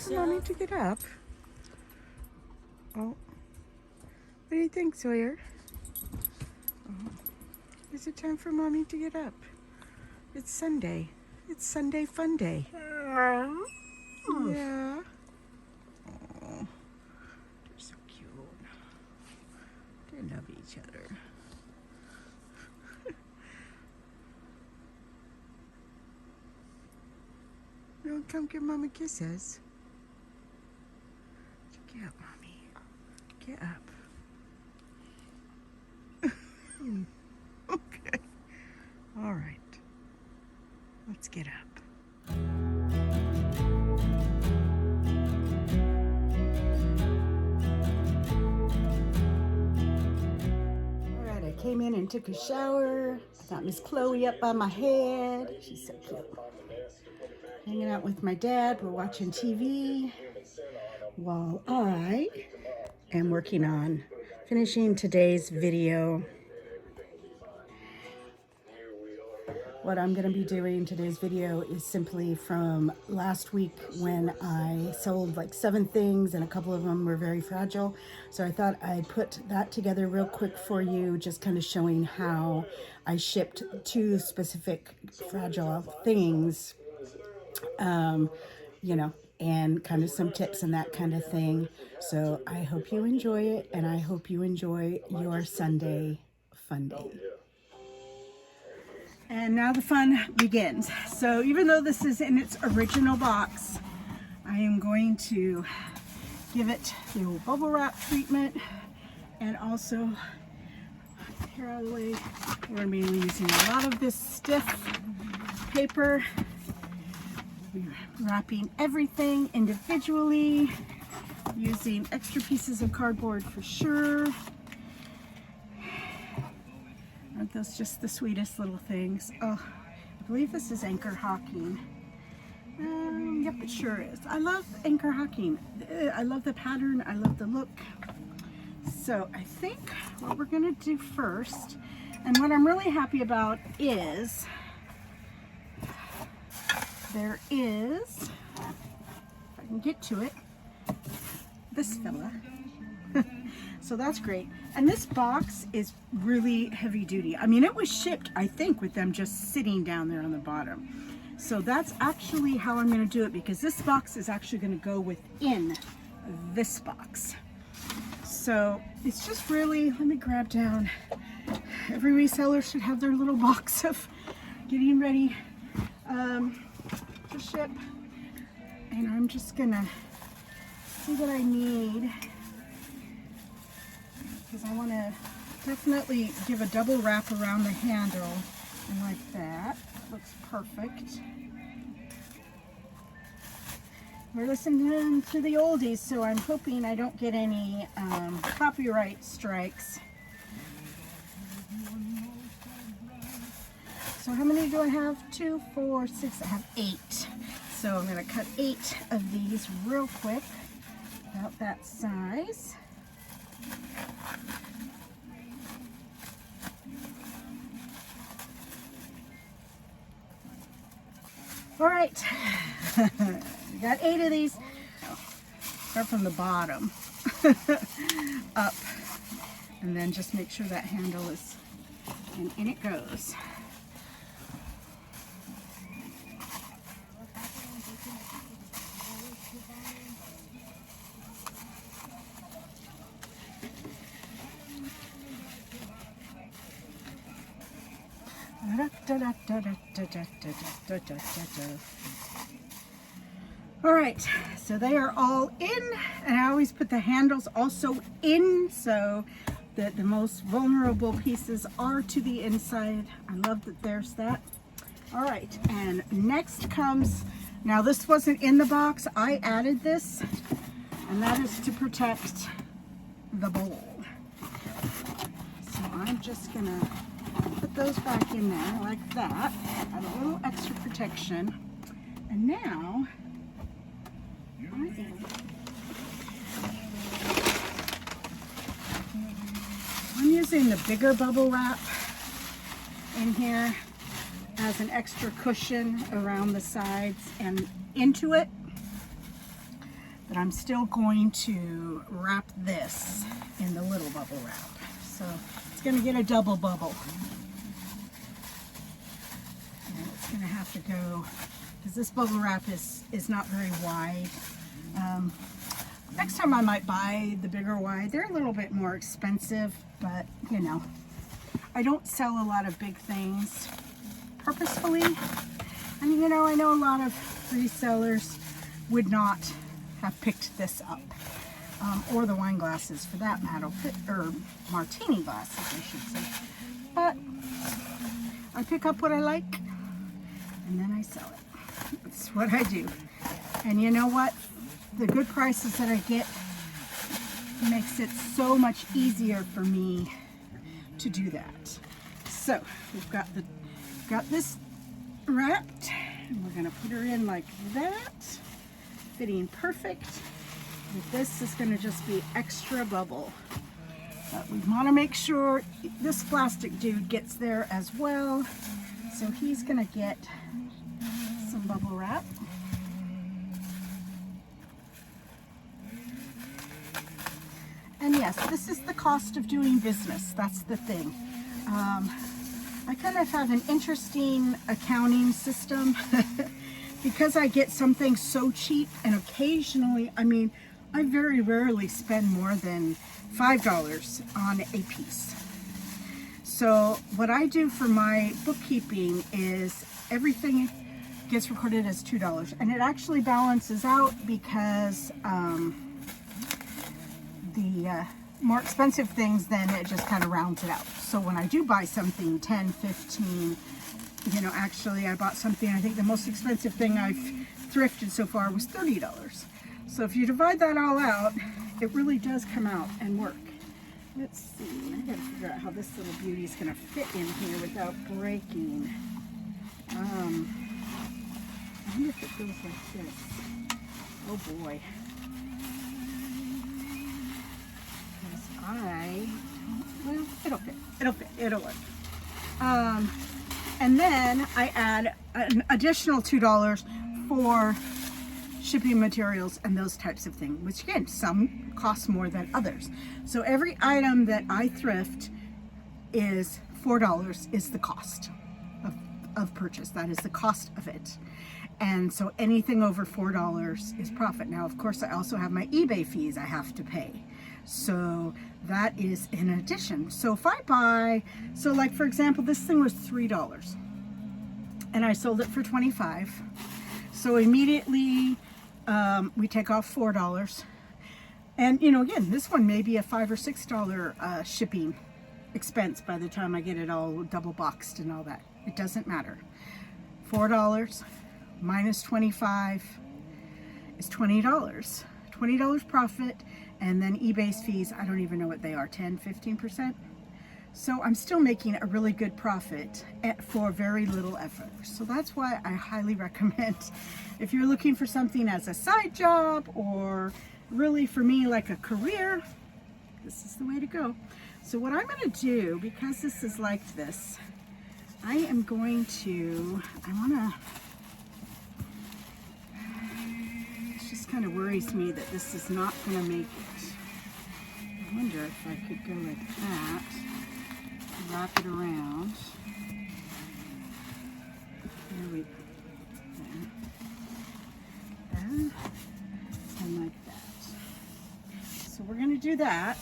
for Mommy to get up? Oh. What do you think, Sawyer? Oh. Is it time for Mommy to get up? It's Sunday. It's Sunday fun day. Yeah. Oh. They're so cute. They love each other. No, come give Mama kisses. Get up, Mommy. Get up. Okay. All right. Let's get up. All right, I came in and took a shower. I got Miss Chloe up by my head. She's so cute. Hanging out with my dad. We're watching TV while I am working on finishing today's video. What I'm going to be doing in today's video is simply from last week when I sold like 7 things and a couple of them were very fragile. So I thought I'd put that together real quick for you, just kind of showing how I shipped 2 specific fragile things, you know, and kind of some tips and that kind of thing. So I hope you enjoy it, and I hope you enjoy your Sunday fun day. And now the fun begins. So even though this is in its original box, I am going to give it the old bubble wrap treatment, and also, here out of the way, we're going to be using a lot of this stiff paper. We're wrapping everything individually, using extra pieces of cardboard for sure. Aren't those just the sweetest little things? Oh, I believe this is Anchor Hocking. Yep, it sure is. I love Anchor Hocking. I love the pattern. I love the look. So I think what we're going to do first, and what I'm really happy about is there is, if I can get to it, this fella. So that's great. And this box is really heavy duty. I mean, it was shipped, I think, with them just sitting down there on the bottom. So that's actually how I'm going to do it, because this box is actually going to go within this box. So it's just really, let me grab down. Every reseller should have their little box of getting ready to ship. And I'm just going to see what I need, because I want to definitely give a double wrap around the handle, and like that. Looks perfect. We're listening to the oldies, so I'm hoping I don't get any copyright strikes. So how many do I have? 2, 4, 6, I have 8. So I'm going to cut 8 of these real quick, about that size. All right, we got 8 of these. Start from the bottom up, and then just make sure that handle is, and in it goes. All right, so they are all in, and I always put the handles also in so that the most vulnerable pieces are to the inside. I love that there's that. All right, and next comes, now this wasn't in the box, I added this, and that is to protect the bowl. So I'm just gonna put those back in there like that. Add a little extra protection. And now, I'm using the bigger bubble wrap in here as an extra cushion around the sides and into it. But I'm still going to wrap this in the little bubble wrap. So it's going to get a double bubble. And it's going to have to go, because this bubble wrap is not very wide. Next time I might buy the bigger wide. They're a little bit more expensive, but you know, I don't sell a lot of big things purposefully. And you know, I know a lot of resellers would not have picked this up, or the wine glasses for that matter, or martini glasses I should say. But I pick up what I like and then I sell it. That's what I do. And you know what? The good prices that I get makes it so much easier for me to do that. So we've got this wrapped, and we're gonna put her in like that, fitting perfect. With this is gonna just be extra bubble. But we wanna make sure this plastic dude gets there as well. So he's gonna get some bubble wrap. And yes, this is the cost of doing business. That's the thing. I kind of have an interesting accounting system because I get something so cheap, and occasionally, I mean, I very rarely spend more than $5 on a piece. So what I do for my bookkeeping is everything gets recorded as $2, and it actually balances out because the more expensive things, then it just kind of rounds it out. So when I do buy something 10, 15, you know, actually I bought something, I think the most expensive thing I've thrifted so far was $30. So if you divide that all out, it really does come out and work. Let's see, I gotta figure out how this little beauty is gonna fit in here without breaking. I wonder if it goes like this. Oh boy. Well, it'll work. And then I add an additional $2 for shipping materials and those types of things, which again, some cost more than others. So every item that I thrift is $4 is the cost of purchase. That is the cost of it. And so anything over $4 is profit. Now, of course, I also have my eBay fees I have to pay. So that is in addition. So if I buy, so like for example, this thing was $3 and I sold it for $25. So immediately we take off $4. And you know, again, this one may be a $5 or $6 shipping expense by the time I get it all double boxed and all that. It doesn't matter. $4 minus 25 is $20. $20 profit, and then eBay's fees, I don't even know what they are, 10, 15%. So I'm still making a really good profit for very little effort. So that's why I highly recommend, if you're looking for something as a side job, or really for me like a career, this is the way to go. So what I'm going to do, because this is like this, I am going to, it just kind of worries me that this is not going to make it. I wonder if I could go like that, wrap it around. There we go. There. And like that. So we're going to do that,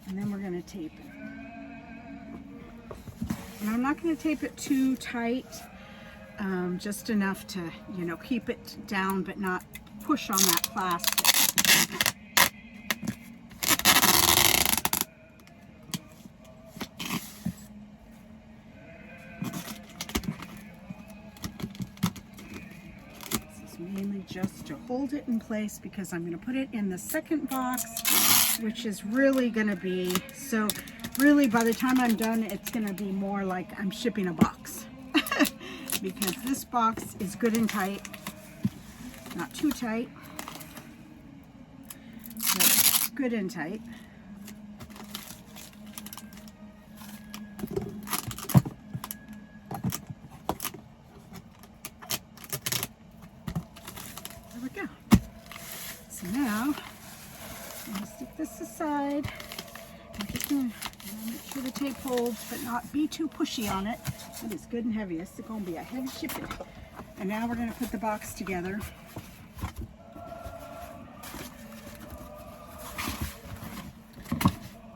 and then we're going to tape it. And I'm not going to tape it too tight, just enough to, you know, keep it down but not push on that plastic. This is mainly just to hold it in place, because I'm going to put it in the second box, which is really going to be, so really by the time I'm done, it's going to be more like I'm shipping a box. Because this box is good and tight, not too tight, but good and tight. There we go. side. I'm just gonna make sure the tape holds, but not be too pushy on it. It is good and heavy. This is gonna be a heavy shipping. And now we're gonna put the box together.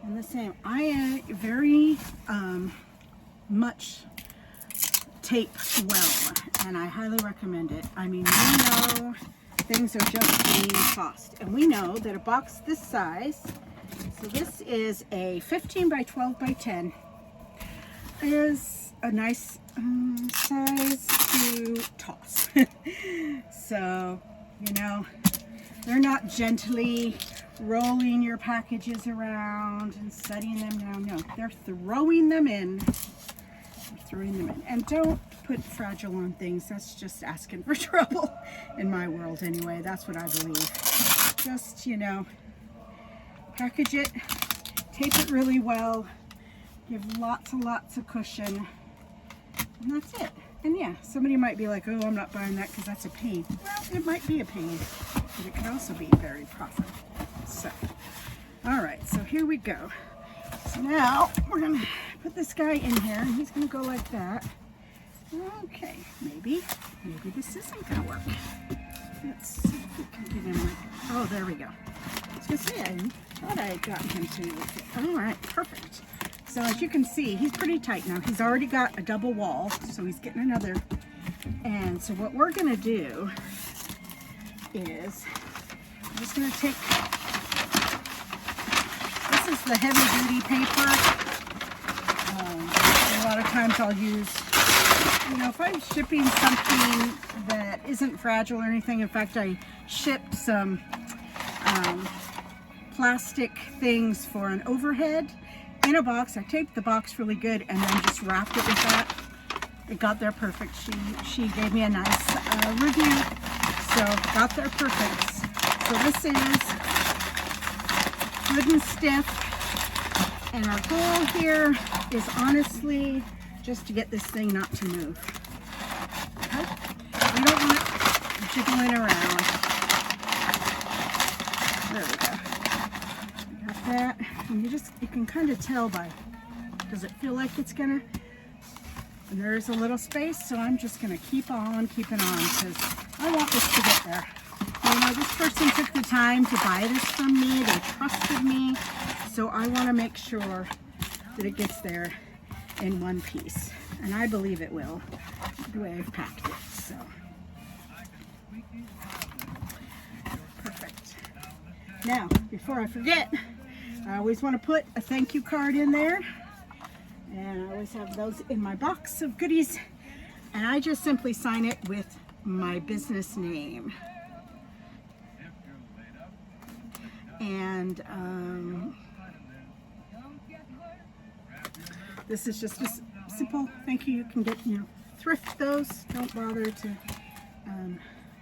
And the same, I very much tape well, and I highly recommend it. I mean, we know things are just being cost, and we know that a box this size, so this is a 15 by 12 by 10, is a nice size to toss. So, you know, they're not gently rolling your packages around and setting them down. No, they're throwing them in. And don't put fragile on things. That's just asking for trouble in my world anyway. That's what I believe. Just, you know, package it, tape it really well, give lots and lots of cushion, and that's it. And yeah, somebody might be like, oh, I'm not buying that because that's a pain. Well, it might be a pain, but it can also be very profitable. So, all right, so here we go. So now we're gonna put this guy in here, and he's gonna go like that. Okay, maybe this isn't gonna work. Let's see if we can get him like, oh, there we go. I was gonna say, I thought I had gotten him to, all right, perfect. So as you can see, he's pretty tight now. He's already got a double wall, so he's getting another. And so what we're gonna do is, I'm just gonna take, this is the heavy duty paper. A lot of times I'll use, you know, if I'm shipping something that isn't fragile or anything. In fact, I shipped some plastic things for an overhead in a box. I taped the box really good and then just wrapped it with that. It got there perfect. She gave me a nice review, so got there perfect. So this is good and stiff. And our goal here is honestly just to get this thing not to move. Okay? We don't want it jiggling around. There we go. Got that. And you can kind of tell by, does it feel like it's gonna? And there's a little space, so I'm just gonna keep on keeping on because I want this to get there. You know, this person took the time to buy this from me. They trusted me. So I want to make sure that it gets there in one piece. And I believe it will, the way I've packed it. So, perfect. Now, before I forget, I always want to put a thank you card in there. And I always have those in my box of goodies. And I just simply sign it with my business name. And this is just a simple thank you. You can get, you know, thrift those. Don't bother to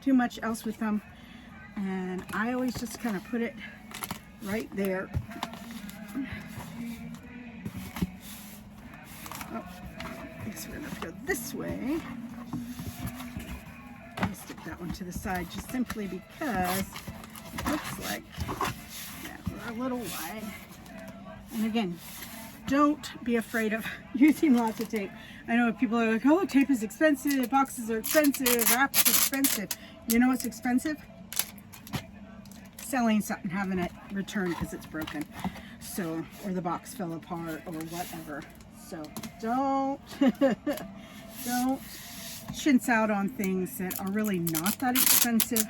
do much else with them. And I always just kind of put it right there. Oh, I guess we're going to go this way. I'll stick that one to the side just simply because it looks like, yeah, we're a little wide. And again, don't be afraid of using lots of tape. I know people are like, oh, tape is expensive, boxes are expensive, wrap's expensive. You know what's expensive? Selling something, having it returned because it's broken. So, or the box fell apart or whatever. So don't, don't chintz out on things that are really not that expensive.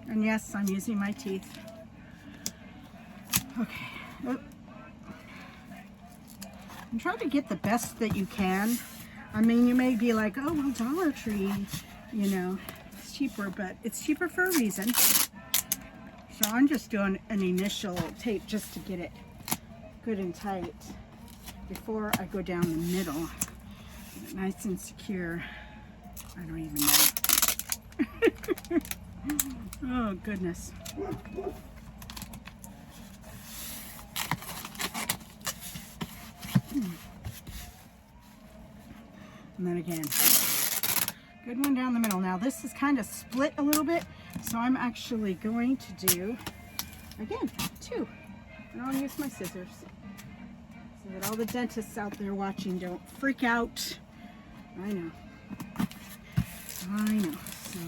And yes, I'm using my teeth. Okay. Oh. And try to get the best that you can. I mean, you may be like, oh, well, Dollar Tree, you know, it's cheaper, but it's cheaper for a reason. So I'm just doing an initial tape just to get it good and tight before I go down the middle. Get it nice and secure. I don't even know. Oh, goodness. And then again, good one down the middle. Now this is kind of split a little bit, so I'm actually going to do, again, two. And I'll use my scissors so that all the dentists out there watching don't freak out. I know. So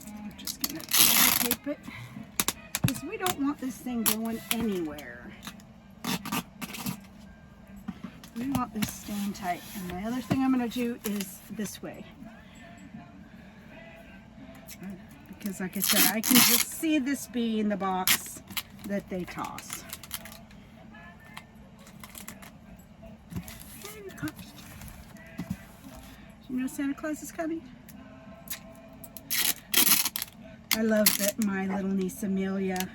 we're just going to tape it because we don't want this thing going anywhere. We want this staying tight. And the other thing I'm going to do is this way. Because like I said, I can just see this being the box that they toss. You know Santa Claus is coming? I love that my little niece Amelia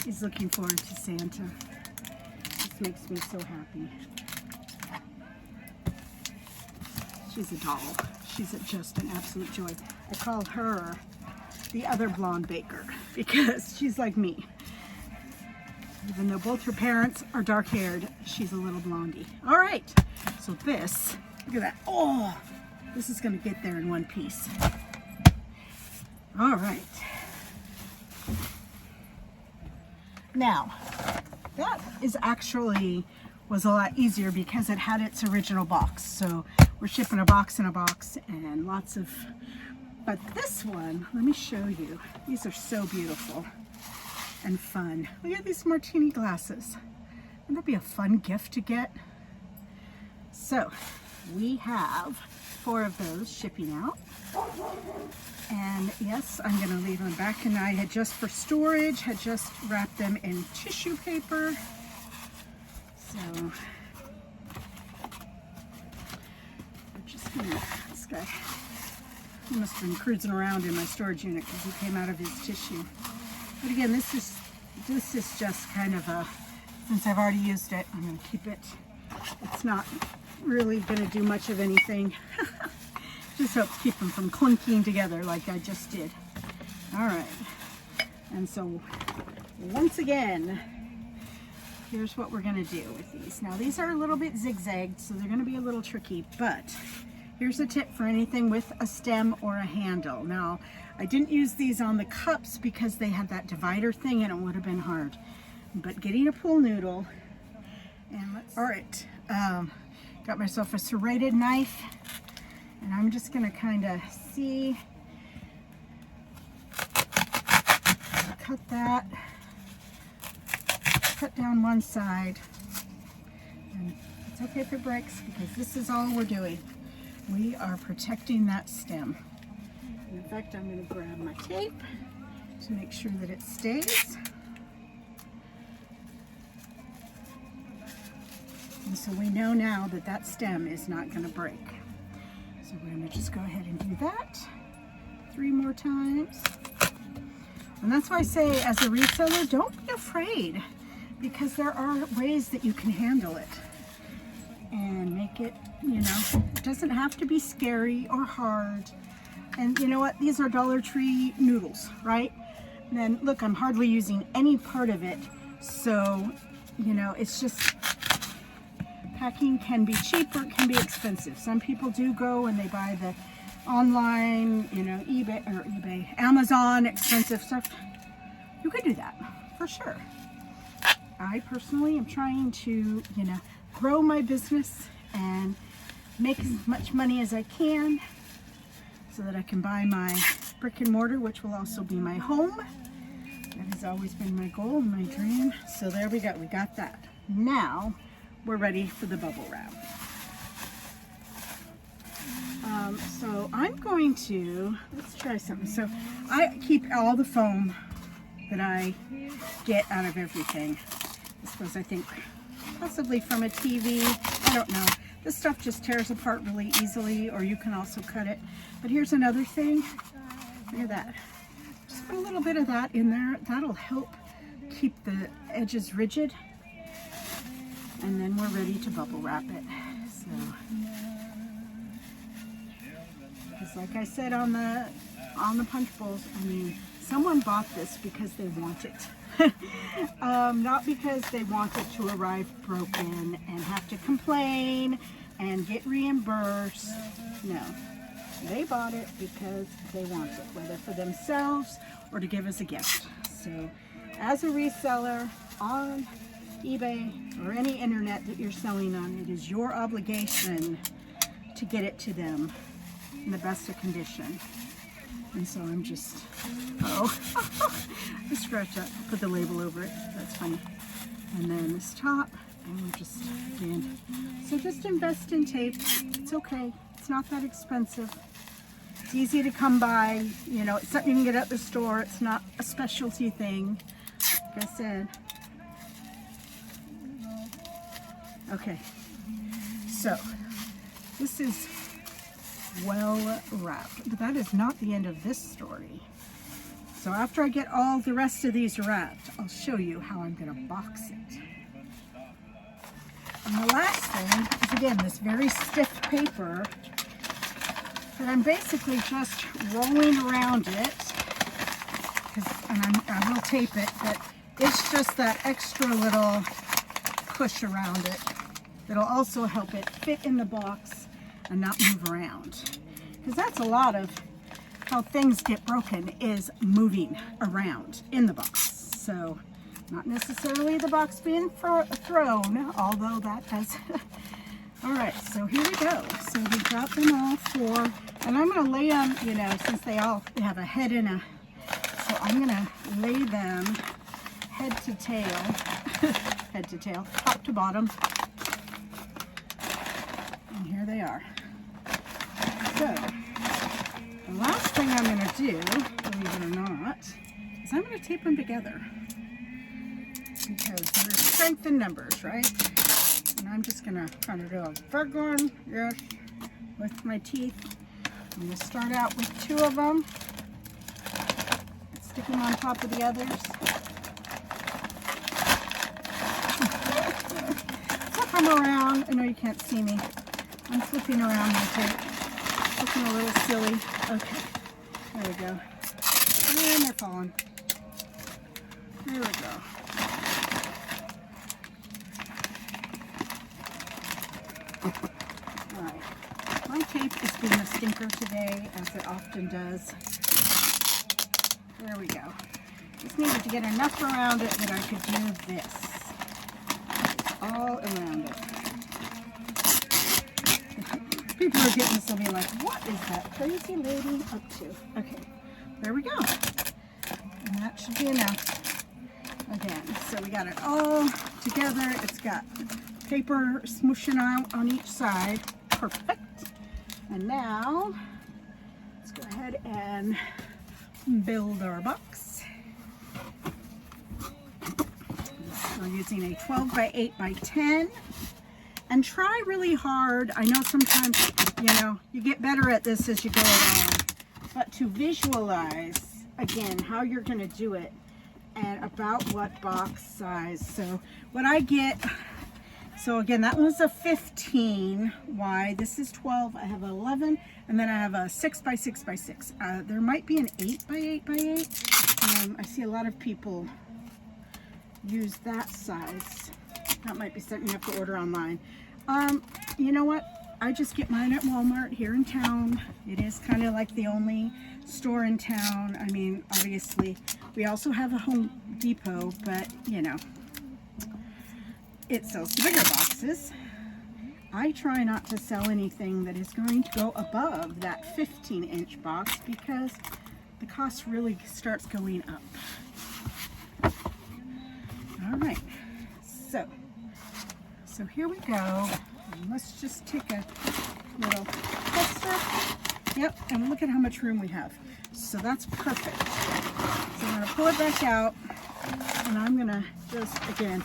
is looking forward to Santa. This makes me so happy. She's a doll. She's just an absolute joy. I call her the other blonde baker because she's like me. Even though both her parents are dark-haired, she's a little blondie. All right, so this, look at that. Oh, this is gonna get there in one piece. All right. Now, that is actually was a lot easier because it had its original box. So we're shipping a box in a box and lots of, but this one, let me show you. These are so beautiful and fun. Look at these martini glasses. Wouldn't that be a fun gift to get? So we have 4 of those shipping out. And yes, I'm gonna leave them back, and I had just, for storage, had just wrapped them in tissue paper. So I'm just gonna, this guy, he must have been cruising around in my storage unit because he came out of his tissue. But again, this is just kind of a, since I've already used it, I'm gonna keep it. It's not really gonna do much of anything. Just helps keep them from clinking together like I just did. All right, and so once again, here's what we're gonna do with these. Now these are a little bit zigzagged, so they're gonna be a little tricky, but here's a tip for anything with a stem or a handle. Now, I didn't use these on the cups because they had that divider thing and it would have been hard. But getting a pool noodle, and all right, got myself a serrated knife, and I'm just gonna kind of see, cut that, cut down one side, and it's okay if it breaks because this is all we're doing. We are protecting that stem. In fact, I'm going to grab my tape to make sure that it stays. And so we know now that that stem is not going to break. So we're going to just go ahead and do that 3 more times. And that's why I say, as a reseller, don't be afraid, because there are ways that you can handle it and make it, you know, it doesn't have to be scary or hard. And you know what? These are Dollar Tree noodles, right? And then look, I'm hardly using any part of it. So, you know, it's just, packing can be cheap or it can be expensive. Some people do go and they buy the online, you know, eBay, Amazon, expensive stuff. You could do that for sure. I personally am trying to, you know, grow my business and make as much money as I can so that I can buy my brick and mortar, which will also be my home. That has always been my goal and my dream. So there we go, we got that. Now we're ready for the bubble wrap. So I'm going to, let's try something. So I keep all the foam that I get out of everything. This was, I think, possibly from a TV, I don't know. This stuff just tears apart really easily, or you can also cut it. But here's another thing, look at that. Just put a little bit of that in there. That'll help keep the edges rigid. And then we're ready to bubble wrap it. So, because like I said on the punch bowls, I mean, someone bought this because they want it. Not because they want it to arrive broken and have to complain and get reimbursed. No, they bought it because they want it, whether for themselves or to give as a gift. So as a reseller on eBay or any internet that you're selling on, it is your obligation to get it to them in the best of condition. And so I'm just, oh, I scratched that, put the label over it, that's funny. And then this top, and we're just, again, so just invest in tape. It's okay, it's not that expensive. It's easy to come by, you know, it's something you can get at the store. It's not a specialty thing, like I said. Okay, so this is well wrapped, but that is not the end of this story. So after I get all the rest of these wrapped, I'll show you how I'm going to box it. And the last thing is, again, this very stiff paper that I'm basically just rolling around it, and I will tape it, but it's just that extra little push around it that'll also help it fit in the box and not move around. Because that's a lot of how things get broken, is moving around in the box. So not necessarily the box being thrown, although that does. All right, so here we go. So we got them all four, and I'm going to lay them, you know, since they have a head and a, so I'm going to lay them head to tail, head to tail, top to bottom. And here they are. So the last thing I'm going to do, believe it or not, is I'm going to tape them together. Because there's strength in numbers, right? And I'm just going to kind of do a big one, yes, with my teeth. I'm going to start out with two of them. Stick them on top of the others. Flip them around. I know you can't see me. I'm flipping around my tape. Looking a little silly. Okay, there we go. And they're falling. There we go. Alright, my tape is being a stinker today, as it often does. There we go. Just needed to get enough around it that I could do this. All around it. People who are getting this will be like, what is that crazy lady up to? Okay, there we go. And that should be enough. Again, so we got it all together. It's got paper smooshing out on each side. Perfect. And now, let's go ahead and build our box. We're using a 12 by 8 by 10. And try really hard. I know sometimes, you know, you get better at this as you go along. But to visualize, again, how you're going to do it and about what box size. So what I get, so again, that was a 15 wide. This is 12. I have 11, and then I have a 6 by 6 by 6. There might be an 8 by 8 by 8. I see a lot of people use that size. That might be something you have to order online. You know what? I just get mine at Walmart here in town. It is kind of like the only store in town. I mean, obviously, we also have a Home Depot, but, you know, it sells bigger boxes. I try not to sell anything that is going to go above that 15-inch box because the cost really starts going up. All right, so here we go. And let's just take a little tester. Yep, and look at how much room we have. So that's perfect. So I'm going to pull it back out, and I'm going to just, again,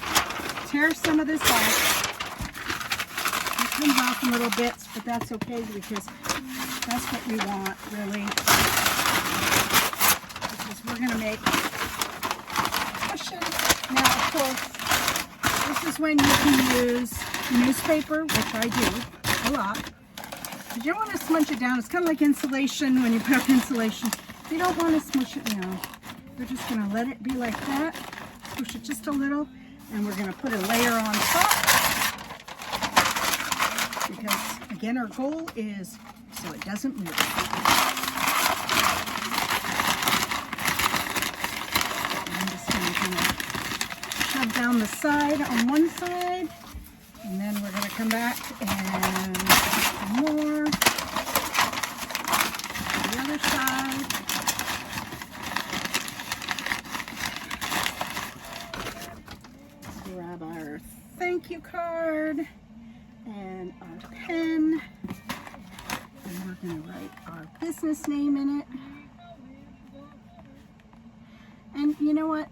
tear some of this off. It comes off in little bits, but that's okay because that's what we want, really. Because we're going to make cushions. Now, of course, this is when you can use newspaper, which I do a lot. But you don't want to smudge it down. It's kind of like insulation when you put up insulation. You don't want to smush it down. We're just going to let it be like that. Push it just a little. And we're going to put a layer on top. Because, again, our goal is so it doesn't move. I'm just going to kind of on the side, on one side, and then we're going to come back and some more on the other side. Grab our thank you card and our pen, and we're going to write our business name in it. And you know what?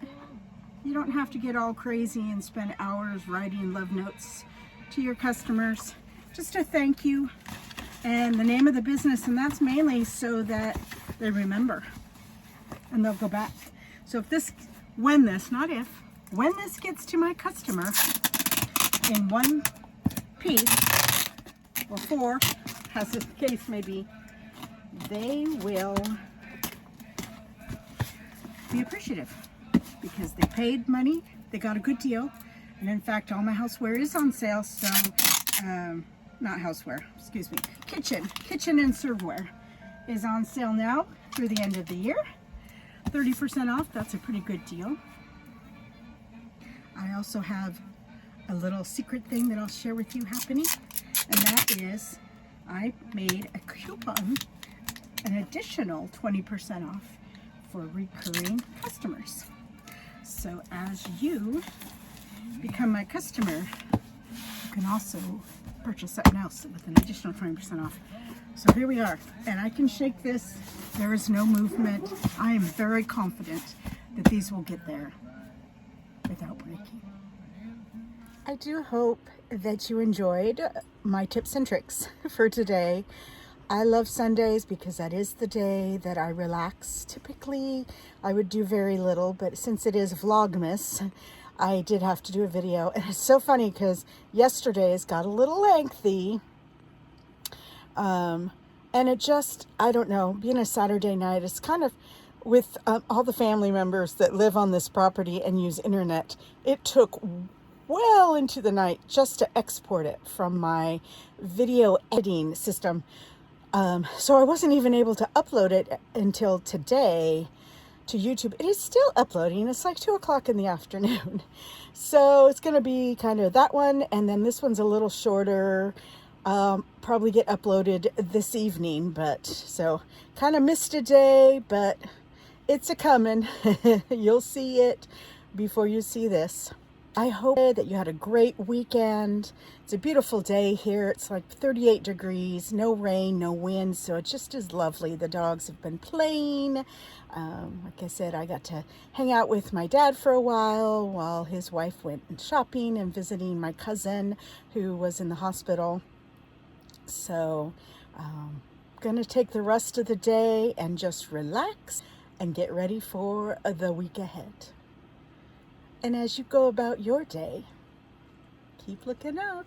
You don't have to get all crazy and spend hours writing love notes to your customers. Just a thank you and the name of the business, and that's mainly so that they remember and they'll go back. So if this, when this, not if, when this gets to my customer in one piece or four, as the case may be, they will be appreciative because they paid money, they got a good deal, and in fact all my houseware is on sale. So not houseware, excuse me, kitchen and serveware is on sale now through the end of the year. 30% off. That's a pretty good deal. I also have a little secret thing that I'll share with you happening, and that is I made a coupon, an additional 20% off for recurring customers. So as you become my customer, you can also purchase something else with an additional 20% off. So here we are, and I can shake this. There is no movement. I am very confident that these will get there without breaking. I do hope that you enjoyed my tips and tricks for today. I love Sundays because that is the day that I relax. Typically, I would do very little, but since it is Vlogmas, I did have to do a video. And it's so funny because yesterday's got a little lengthy. And it just, I don't know, being a Saturday night, it's kind of with all the family members that live on this property and use internet. It took well into the night just to export it from my video editing system. So I wasn't even able to upload it until today to YouTube. It is still uploading. It's like 2 o'clock in the afternoon. So it's going to be kind of that one. And then this one's a little shorter. Probably get uploaded this evening. But so kind of missed a day, but it's a coming. You'll see it before you see this. I hope that you had a great weekend. It's a beautiful day here. It's like 38 degrees, no rain, no wind, so it just is lovely. The dogs have been playing. Like I said, I got to hang out with my dad for a while his wife went shopping and visiting my cousin who was in the hospital. So I'm gonna take the rest of the day and just relax and get ready for the week ahead. And as you go about your day, keep looking up.